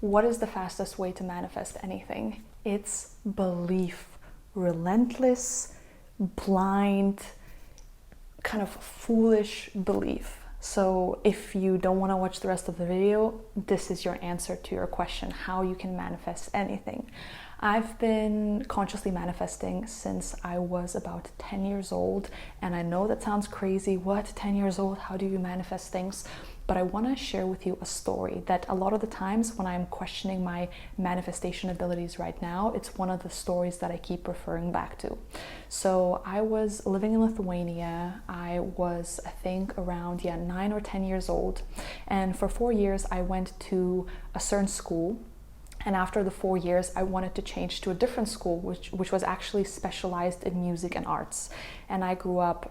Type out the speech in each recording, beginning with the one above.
What is the fastest way to manifest anything? It's belief. Relentless, blind, kind of foolish belief. So if you don't want to watch the rest of the video, this is your answer to your question, how you can manifest anything. I've been consciously manifesting since I was about 10 years old, and I know that sounds crazy. What, 10 years old? How do you manifest things? But I want to share with you a story that a lot of the times when I'm questioning my manifestation abilities right now, it's one of the stories that I keep referring back to. So I was living in Lithuania. I was, I think, around 9 or 10 years old. And for 4 years, I went to a certain school. And after the 4 years, I wanted to change to a different school, which was actually specialized in music and arts. And I grew up,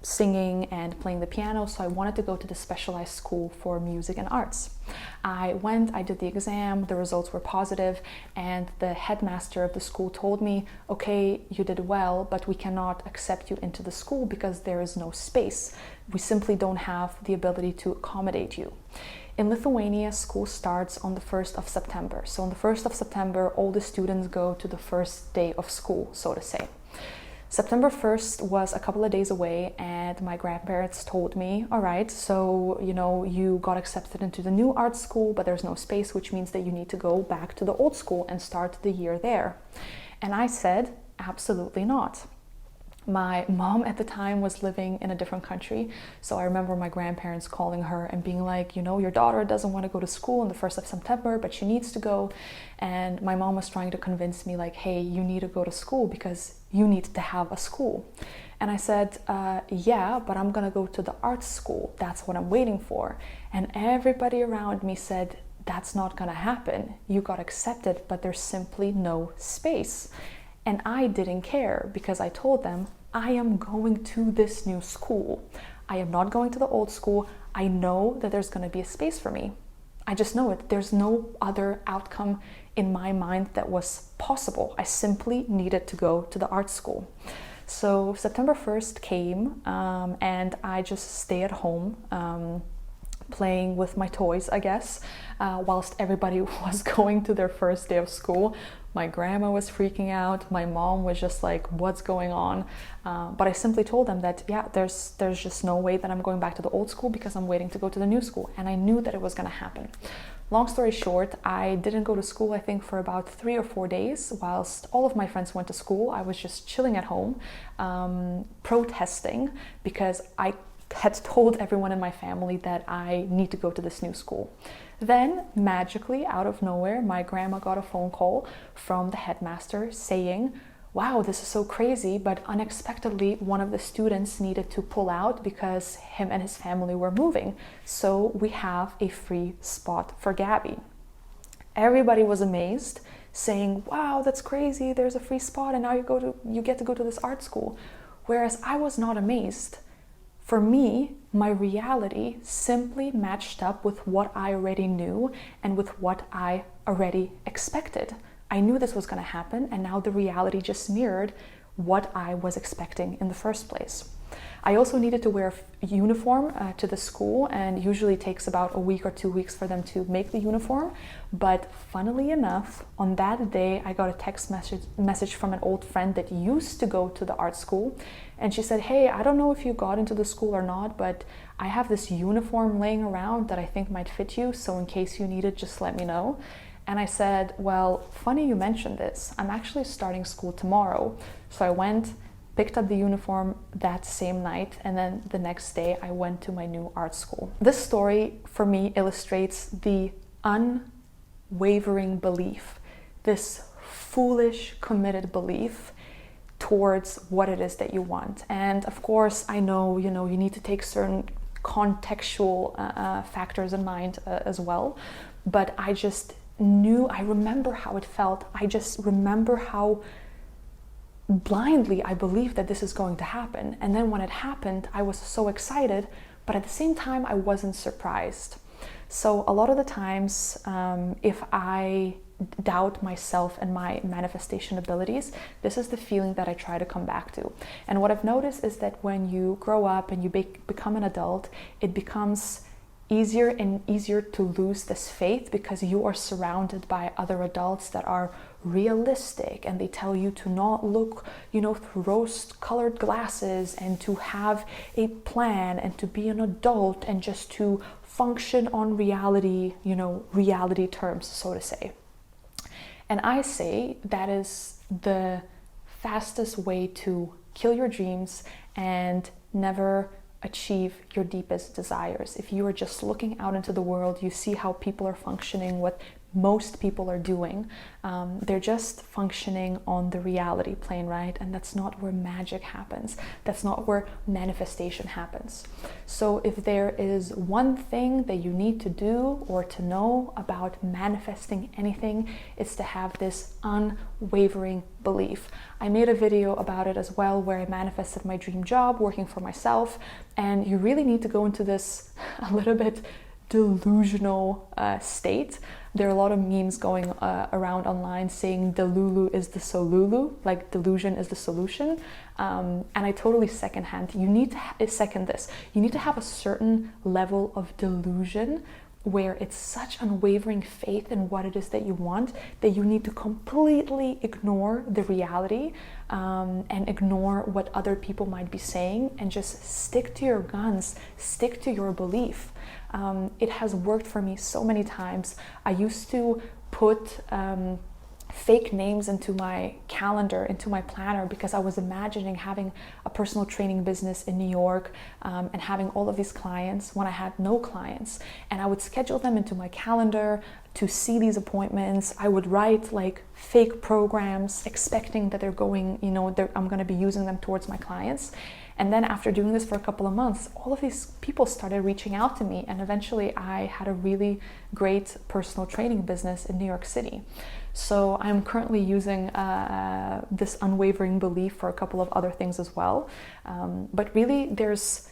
singing and playing the piano, so I wanted to go to the specialized school for music and arts. I went, I did the exam, the results were positive, and the headmaster of the school told me, okay, you did well, but we cannot accept you into the school because there is no space. We simply don't have the ability to accommodate you. In Lithuania, school starts on the 1st of September. So on the 1st of September, all the students go to the first day of school, so to say. September 1st was a couple of days away, and my grandparents told me, all right, so, you got accepted into the new art school, but there's no space, which means that you need to go back to the old school and start the year there. And I said, absolutely not. My mom at the time was living in a different country, so I remember my grandparents calling her and being like, your daughter doesn't want to go to school on the 1st of September, but she needs to go. And my mom was trying to convince me like, hey, you need to go to school because you need to have a school. And I said, yeah, but I'm gonna go to the art school. That's what I'm waiting for. And everybody around me said, that's not gonna happen. You got accepted, but there's simply no space. And I didn't care because I told them, I am going to this new school. I am not going to the old school. I know that there's going to be a space for me. I just know it. There's no other outcome in my mind that was possible. I simply needed to go to the art school. So September 1st came, and I just stayed at home, playing with my toys, I guess, whilst everybody was going to their first day of school. My grandma was freaking out. My mom was just like, what's going on? But I simply told them that, there's just no way that I'm going back to the old school because I'm waiting to go to the new school. And I knew that it was going to happen. Long story short, I didn't go to school, I think, for about 3 or 4 days. Whilst all of my friends went to school, I was just chilling at home, protesting because I had told everyone in my family that I need to go to this new school. Then, magically, out of nowhere, my grandma got a phone call from the headmaster saying, wow, this is so crazy, but unexpectedly, one of the students needed to pull out because him and his family were moving. So we have a free spot for Gabby. Everybody was amazed, saying, wow, that's crazy, there's a free spot, and now you get to go to this art school. Whereas I was not amazed. For me, my reality simply matched up with what I already knew and with what I already expected. I knew this was going to happen, and now the reality just mirrored what I was expecting in the first place. I also needed to wear a uniform to the school, and usually it takes about a week or 2 weeks for them to make the uniform. But funnily enough, on that day, I got a text message from an old friend that used to go to the art school. And she said, hey, I don't know if you got into the school or not, but I have this uniform laying around that I think might fit you. So in case you need it, just let me know. And I said, well, funny you mentioned this. I'm actually starting school tomorrow. So I went, picked up the uniform that same night, and then the next day I went to my new art school. This story for me illustrates the unwavering belief, this foolish, committed belief towards what it is that you want. And of course, I know, you need to take certain contextual factors in mind as well, but I just knew, I remember how it felt. I just remember how blindly I believed that this is going to happen. And then when it happened, I was so excited, but at the same time, I wasn't surprised. So a lot of the times, if I doubt myself and my manifestation abilities, this is the feeling that I try to come back to. And what I've noticed is that when you grow up and you become an adult, it becomes easier and easier to lose this faith because you are surrounded by other adults that are realistic, and they tell you to not look, through rose-colored glasses, and to have a plan, and to be an adult, and just to function on reality, reality terms, so to say. And I say that is the fastest way to kill your dreams and never achieve your deepest desires. If you are just looking out into the world, you see how people are functioning, what most people are doing. They're just functioning on the reality plane, right? And that's not where magic happens. That's not where manifestation happens. So if there is one thing that you need to do or to know about manifesting anything, it's to have this unwavering belief. I made a video about it as well, where I manifested my dream job working for myself. And you really need to go into this a little bit delusional state. There are a lot of memes going around online saying Delulu is the Solulu, like delusion is the solution. And I totally second this. You need to have a certain level of delusion where it's such unwavering faith in what it is that you want that you need to completely ignore the reality and ignore what other people might be saying, and just stick to your guns, stick to your belief. It has worked for me so many times. I used to put fake names into my calendar, into my planner, because I was imagining having a personal training business in New York and having all of these clients when I had no clients. And I would schedule them into my calendar to see these appointments. I would write like fake programs, expecting that they're going, I'm going to be using them towards my clients. And then after doing this for a couple of months, all of these people started reaching out to me, and eventually I had a really great personal training business in New York City. So I'm currently using this unwavering belief for a couple of other things as well. But really, there's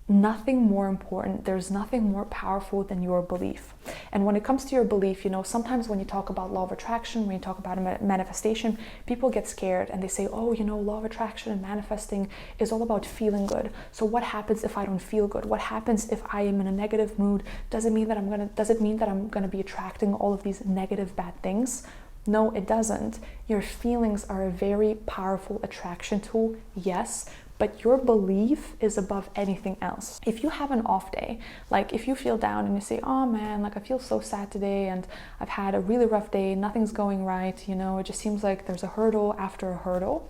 nothing more important, there's nothing more powerful than your belief. And when it comes to your belief, sometimes when you talk about law of attraction, when you talk about manifestation, people get scared and they say, oh, law of attraction and manifesting is all about feeling good. So what happens if I don't feel good? What happens if I am in a negative mood? Does it mean that I'm gonna be attracting all of these negative bad things? No, it doesn't. Your feelings are a very powerful attraction tool, yes, but your belief is above anything else. If you have an off day, like if you feel down and you say, oh man, like I feel so sad today and I've had a really rough day, nothing's going right, it just seems like there's a hurdle after a hurdle,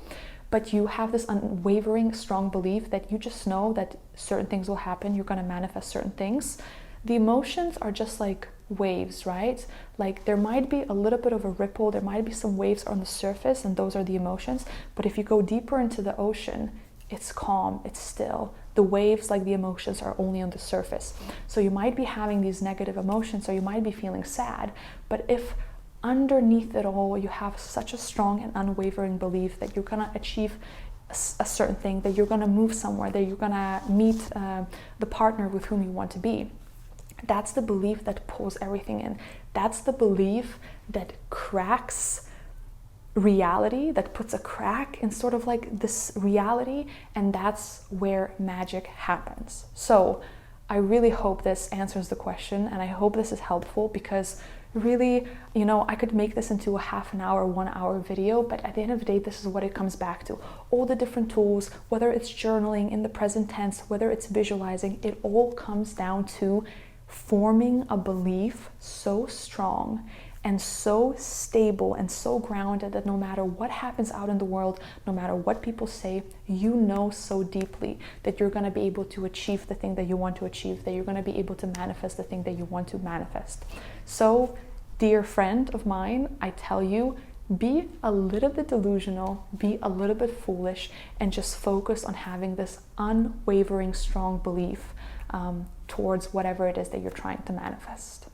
but you have this unwavering, strong belief that you just know that certain things will happen, you're gonna manifest certain things. The emotions are just like waves, right? Like there might be a little bit of a ripple, there might be some waves on the surface, and those are the emotions. But if you go deeper into the ocean, it's calm, it's still. The waves, like the emotions, are only on the surface. So you might be having these negative emotions, or you might be feeling sad, but if underneath it all you have such a strong and unwavering belief that you're gonna achieve a certain thing, that you're gonna move somewhere, that you're gonna meet the partner with whom you want to be, that's the belief that pulls everything in. That's the belief that cracks reality, that puts a crack in sort of like this reality, and that's where magic happens. So I really hope this answers the question, and I hope this is helpful, because really, I could make this into a half an hour, 1 hour video, but at the end of the day, this is what it comes back to. All the different tools, whether it's journaling in the present tense, whether it's visualizing, it all comes down to forming a belief so strong and so stable and so grounded that no matter what happens out in the world, no matter what people say, you know so deeply that you're going to be able to achieve the thing that you want to achieve, that you're going to be able to manifest the thing that you want to manifest. So, dear friend of mine, I tell you, be a little bit delusional, be a little bit foolish, and just focus on having this unwavering, strong belief towards whatever it is that you're trying to manifest.